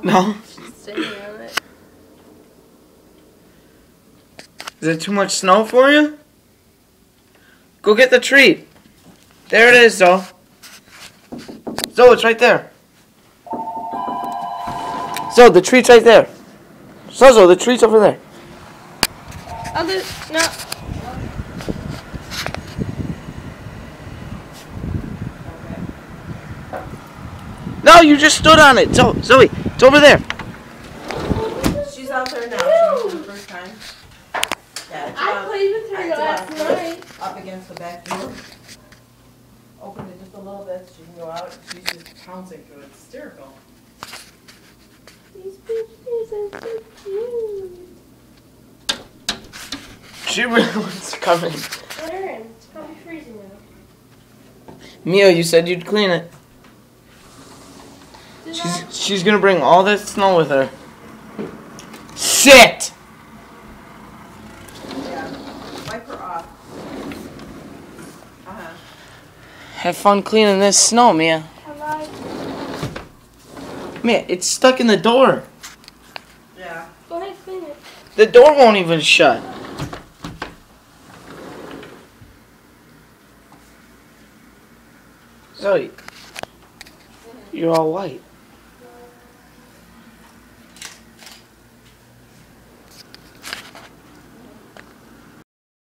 No. She's sitting on it. Is it too much snow for you? Go get the treat. There it is, Zoe. Zoe, it's right there. Zoe, the treat's right there. Zoe, the treat's over there. No. No, you just stood on it. Zoe, it's over there. She's out there now. She went for the first time. Yeah, I played with her last night. Up against the back door. Opened it just a little bit so she can go out. She's just pouncing through it. It's hysterical. These pictures are so cute. She really wants to come in. Let her in. It's probably freezing now. Mia, you said you'd clean it. She's gonna bring all that snow with her. Sit! Yeah. Wipe her off. Have fun cleaning this snow, Mia. Mia, it's stuck in the door. Yeah. Go ahead, clean it. The door won't even shut. Zoe, you're all white.